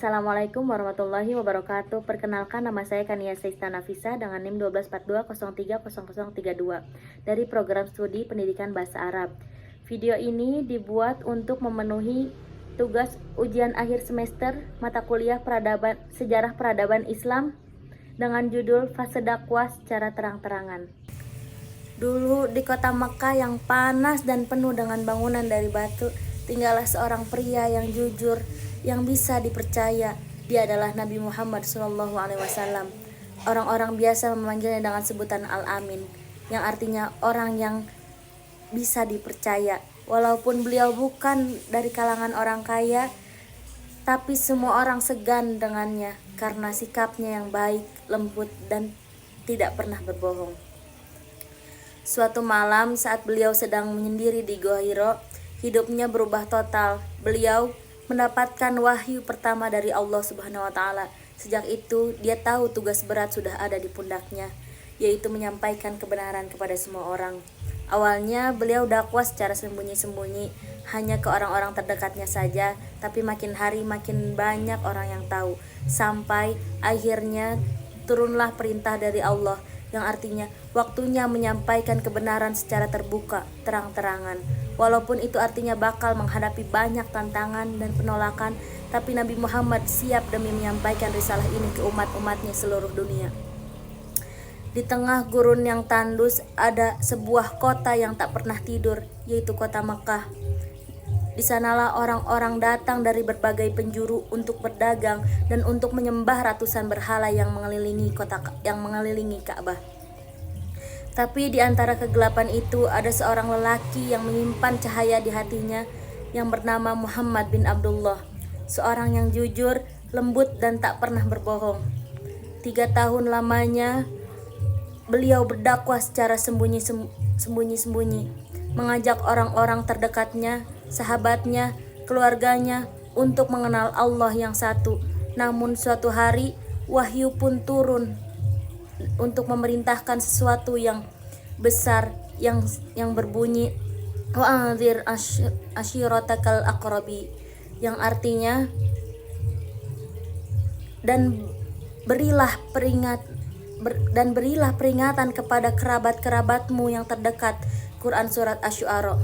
Assalamualaikum warahmatullahi wabarakatuh. Perkenalkan, nama saya Kania Seista Nafisa dengan NIM 12420300032 dari program studi pendidikan bahasa Arab. Video ini dibuat untuk memenuhi tugas ujian akhir semester mata kuliah sejarah peradaban Islam dengan judul Fase Dakwah secara terang-terangan. Dulu di kota Mekah yang panas dan penuh dengan bangunan dari batu, tinggallah seorang pria yang jujur, yang bisa dipercaya. Dia adalah Nabi Muhammad SAW. Orang-orang biasa memanggilnya dengan sebutan Al-Amin, yang artinya orang yang bisa dipercaya. Walaupun beliau bukan dari kalangan orang kaya, tapi semua orang segan dengannya karena sikapnya yang baik, lembut, dan tidak pernah berbohong. Suatu malam saat beliau sedang menyendiri di Gua Hiro, hidupnya berubah total. Beliau mendapatkan wahyu pertama dari Allah Subhanahu wa taala. Sejak itu dia tahu tugas berat sudah ada di pundaknya, yaitu menyampaikan kebenaran kepada semua orang. Awalnya beliau dakwah secara sembunyi-sembunyi, hanya ke orang-orang terdekatnya saja, tapi makin hari makin banyak orang yang tahu. Sampai akhirnya turunlah perintah dari Allah yang artinya waktunya menyampaikan kebenaran secara terbuka, terang-terangan. Walaupun itu artinya bakal menghadapi banyak tantangan dan penolakan, tapi Nabi Muhammad siap demi menyampaikan risalah ini ke umat-umatnya seluruh dunia. Di tengah gurun yang tandus ada sebuah kota yang tak pernah tidur, yaitu kota Mekah. Di sanalah orang-orang datang dari berbagai penjuru untuk berdagang dan untuk menyembah ratusan berhala yang mengelilingi Ka'bah. Tapi di antara kegelapan itu ada seorang lelaki yang menyimpan cahaya di hatinya yang bernama Muhammad bin Abdullah, seorang yang jujur, lembut, dan tak pernah berbohong. 3 tahun lamanya beliau berdakwah secara sembunyi-sembunyi, mengajak orang-orang terdekatnya, sahabatnya, keluarganya untuk mengenal Allah yang satu. Namun suatu hari wahyu pun turun untuk memerintahkan sesuatu yang besar yang berbunyi wa'anzir ashiratakal aqrabi, yang artinya dan berilah peringatan kepada kerabat-kerabatmu yang terdekat. Quran surat Asy-Syu'ara.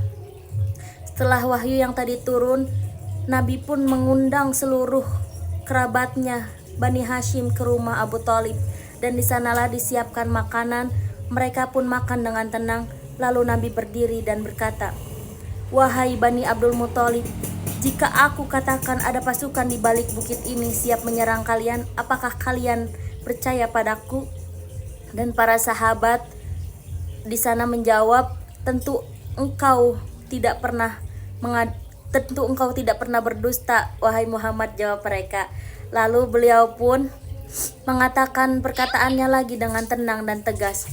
Setelah wahyu yang tadi turun, Nabi pun mengundang seluruh kerabatnya Bani Hashim ke rumah Abu Thalib, dan di sanalah disiapkan makanan. Mereka pun makan dengan tenang. Lalu Nabi berdiri dan berkata, "Wahai Bani Abdul Muthalib, jika aku katakan ada pasukan di balik bukit ini siap menyerang kalian, apakah kalian percaya padaku?" Dan para sahabat di sana menjawab, tentu engkau tidak pernah berdusta, wahai Muhammad," jawab mereka. Lalu beliau pun mengatakan perkataannya lagi dengan tenang dan tegas,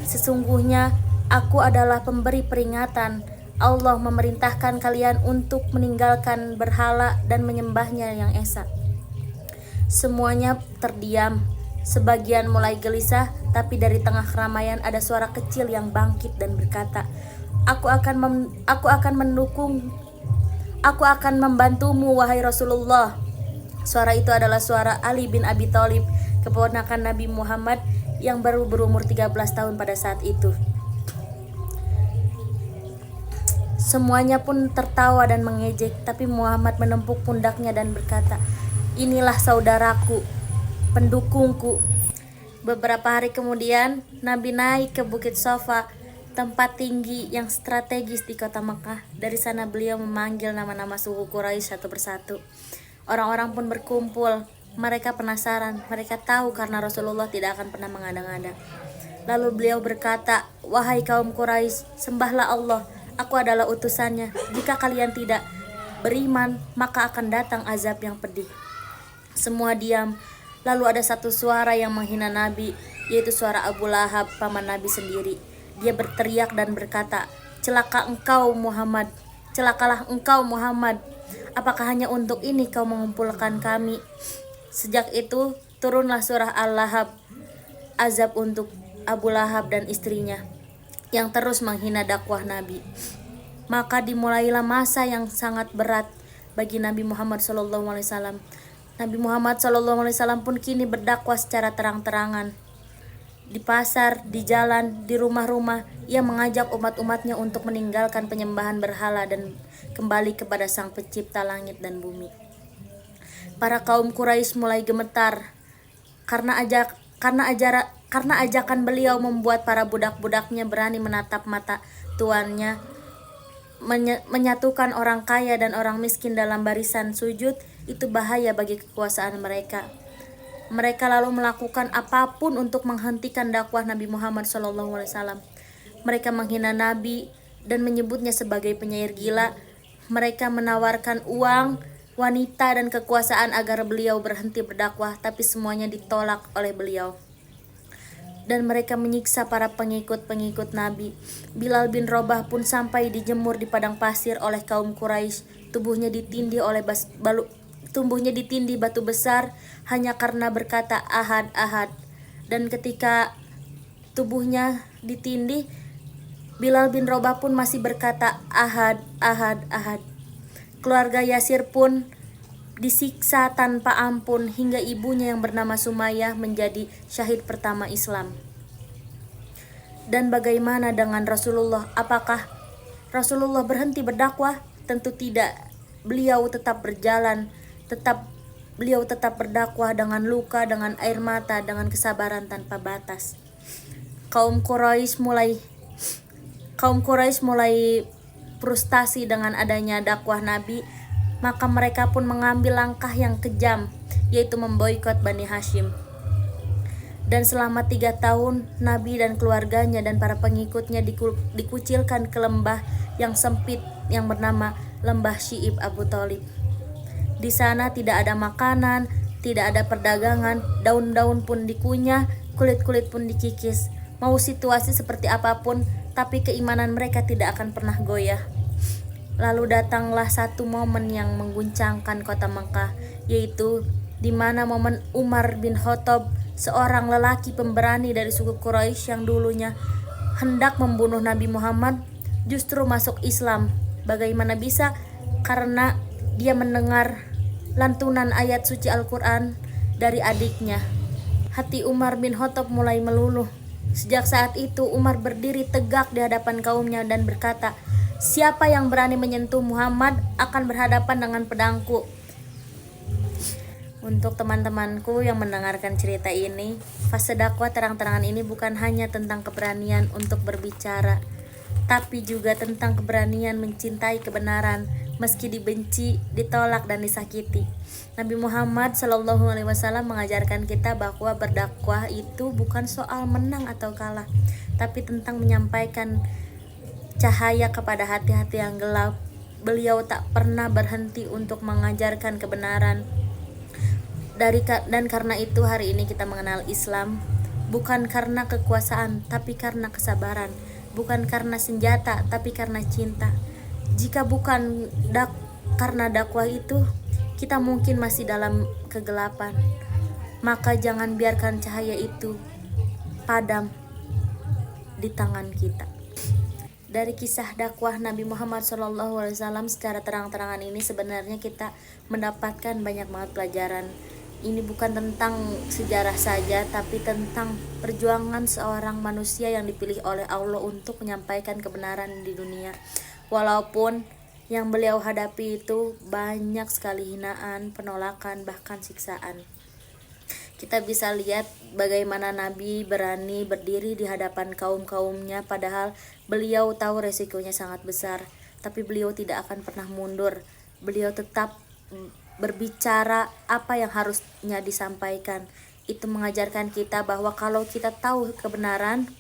"Sesungguhnya aku adalah pemberi peringatan. Allah memerintahkan kalian untuk meninggalkan berhala dan menyembahnya yang esa." Semuanya terdiam. Sebagian mulai gelisah, tapi dari tengah keramaian ada suara kecil yang bangkit dan berkata, Aku akan membantumu, wahai Rasulullah." Suara itu adalah suara Ali bin Abi Thalib, keponakan Nabi Muhammad yang baru berumur 13 tahun pada saat itu. Semuanya pun tertawa dan mengejek, tapi Muhammad menempuk pundaknya dan berkata, "Inilah saudaraku, pendukungku." Beberapa hari kemudian, Nabi naik ke Bukit Safa, tempat tinggi yang strategis di kota Mekah. Dari sana beliau memanggil nama-nama suku Quraisy satu persatu. Orang-orang pun berkumpul. Mereka penasaran. Mereka tahu karena Rasulullah tidak akan pernah mengada-ngada. Lalu beliau berkata, "Wahai kaum Quraisy, sembahlah Allah. Aku adalah utusannya. Jika kalian tidak beriman, maka akan datang azab yang pedih." Semua diam. Lalu ada satu suara yang menghina Nabi, yaitu suara Abu Lahab, paman Nabi sendiri. Dia berteriak dan berkata, "Celaka engkau Muhammad, celakalah engkau Muhammad. Apakah hanya untuk ini kau mengumpulkan kami?" Sejak itu turunlah surah Al-Lahab, azab untuk Abu Lahab dan istrinya yang terus menghina dakwah Nabi. Maka dimulailah masa yang sangat berat bagi Nabi Muhammad SAW. Nabi Muhammad SAW pun kini berdakwah secara terang-terangan. Di pasar, di jalan, di rumah-rumah, ia mengajak umat-umatnya untuk meninggalkan penyembahan berhala dan kembali kepada Sang Pencipta langit dan bumi. Para kaum Quraisy mulai gemetar karena ajakan beliau membuat para budak-budaknya berani menatap mata tuannya, menyatukan orang kaya dan orang miskin dalam barisan sujud. Itu bahaya bagi kekuasaan mereka. Mereka lalu melakukan apapun untuk menghentikan dakwah Nabi Muhammad SAW. Mereka menghina Nabi dan menyebutnya sebagai penyair gila. Mereka menawarkan uang, wanita, dan kekuasaan agar beliau berhenti berdakwah, tapi semuanya ditolak oleh beliau. Dan mereka menyiksa para pengikut-pengikut Nabi. Bilal bin Rabah pun sampai dijemur di padang pasir oleh kaum Quraisy. Tubuhnya ditindih batu besar hanya karena berkata ahad ahad. Dan ketika tubuhnya ditindih, Bilal bin Rabah pun masih berkata ahad ahad ahad. Keluarga Yasir pun disiksa tanpa ampun hingga ibunya yang bernama Sumayyah menjadi syahid pertama Islam. Dan bagaimana dengan Rasulullah? Apakah Rasulullah berhenti berdakwah? Tentu tidak. Beliau tetap berjalan, beliau tetap berdakwah dengan luka, dengan air mata, dengan kesabaran tanpa batas. Kaum Quraisy mulai frustasi dengan adanya dakwah Nabi, maka mereka pun mengambil langkah yang kejam, yaitu memboikot Bani Hashim. Dan selama 3 tahun, Nabi dan keluarganya dan para pengikutnya dikucilkan ke lembah yang sempit yang bernama Lembah Syi'ib Abu Thalib. Di sana tidak ada makanan, tidak ada perdagangan, daun-daun pun dikunyah, kulit-kulit pun dikikis. Mau situasi seperti apapun, tapi keimanan mereka tidak akan pernah goyah. Lalu datanglah satu momen yang mengguncangkan kota Mekah, yaitu di mana momen Umar bin Khattab, seorang lelaki pemberani dari suku Quraisy yang dulunya hendak membunuh Nabi Muhammad, justru masuk Islam. Bagaimana bisa? Karena dia mendengar lantunan ayat suci Al-Quran dari adiknya. Hati Umar bin Khattab mulai meluluh. Sejak saat itu Umar berdiri tegak di hadapan kaumnya dan berkata, "Siapa yang berani menyentuh Muhammad akan berhadapan dengan pedangku." Untuk teman-temanku yang mendengarkan cerita ini, fase dakwah terang-terangan ini bukan hanya tentang keberanian untuk berbicara, tapi juga tentang keberanian mencintai kebenaran meski dibenci, ditolak, dan disakiti. Nabi Muhammad SAW mengajarkan kita bahwa berdakwah itu bukan soal menang atau kalah, tapi tentang menyampaikan cahaya kepada hati-hati yang gelap. Beliau tak pernah berhenti untuk mengajarkan kebenaran. Dan karena itu hari ini kita mengenal Islam bukan karena kekuasaan, tapi karena kesabaran. Bukan karena senjata, tapi karena cinta. Jika bukan karena dakwah itu, kita mungkin masih dalam kegelapan. Maka jangan biarkan cahaya itu padam di tangan kita. Dari kisah dakwah Nabi Muhammad SAW secara terang-terangan ini sebenarnya kita mendapatkan banyak banget pelajaran. Ini bukan tentang sejarah saja, tapi tentang perjuangan seorang manusia yang dipilih oleh Allah untuk menyampaikan kebenaran di dunia. Walaupun yang beliau hadapi itu banyak sekali hinaan, penolakan, bahkan siksaan. Kita bisa lihat bagaimana Nabi berani berdiri di hadapan kaum-kaumnya, padahal beliau tahu resikonya sangat besar. Tapi beliau tidak akan pernah mundur. Beliau tetap berbicara apa yang harusnya disampaikan. Itu mengajarkan kita bahwa kalau kita tahu kebenaran,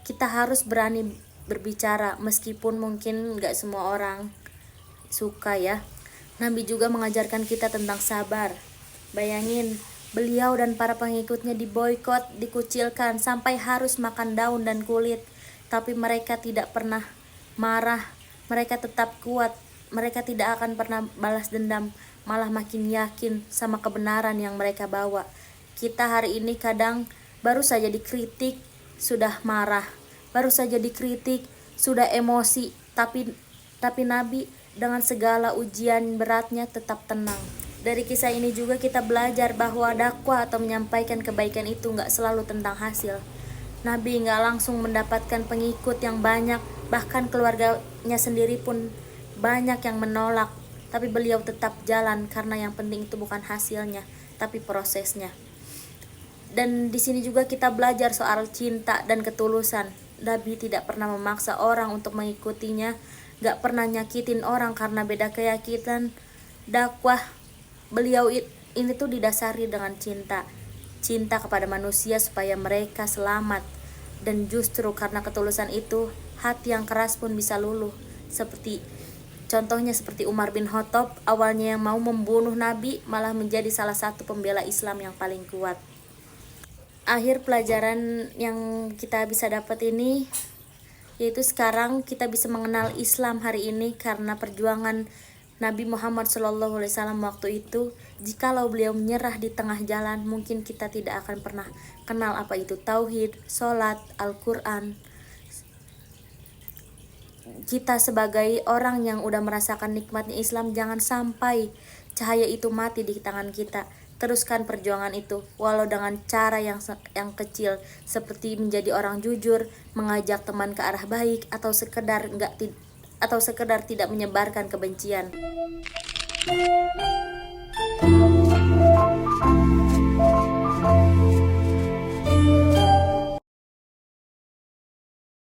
kita harus berani berbicara, meskipun mungkin gak semua orang suka ya. Nabi juga mengajarkan kita tentang sabar. Bayangin, beliau dan para pengikutnya diboikot, dikucilkan, sampai harus makan daun dan kulit. Tapi mereka tidak pernah marah, mereka tetap kuat. Mereka tidak akan pernah balas dendam, malah makin yakin sama kebenaran yang mereka bawa. Kita hari ini kadang baru saja dikritik sudah marah, baru saja dikritik sudah emosi, tapi Nabi dengan segala ujian beratnya tetap tenang. Dari kisah ini juga kita belajar bahwa dakwah atau menyampaikan kebaikan itu nggak selalu tentang hasil. Nabi nggak langsung mendapatkan pengikut yang banyak, bahkan keluarganya sendiri pun banyak yang menolak. Tapi beliau tetap jalan karena yang penting itu bukan hasilnya, tapi prosesnya. Dan di sini juga kita belajar soal cinta dan ketulusan. Nabi tidak pernah memaksa orang untuk mengikutinya, nggak pernah nyakitin orang karena beda keyakinan. Dakwah beliau ini tuh didasari dengan cinta kepada manusia supaya mereka selamat. Dan justru karena ketulusan itu, hati yang keras pun bisa luluh. Contohnya seperti Umar bin Khattab, awalnya yang mau membunuh Nabi malah menjadi salah satu pembela Islam yang paling kuat. Akhir pelajaran yang kita bisa dapat ini yaitu sekarang kita bisa mengenal Islam hari ini karena perjuangan Nabi Muhammad SAW waktu itu. Jikalau beliau menyerah di tengah jalan, mungkin kita tidak akan pernah kenal apa itu tauhid, sholat, Al-Quran. Kita sebagai orang yang udah merasakan nikmatnya Islam, jangan sampai cahaya itu mati di tangan kita. Teruskan perjuangan itu, walau dengan cara yang kecil, seperti menjadi orang jujur, mengajak teman ke arah baik, atau sekedar tidak menyebarkan kebencian.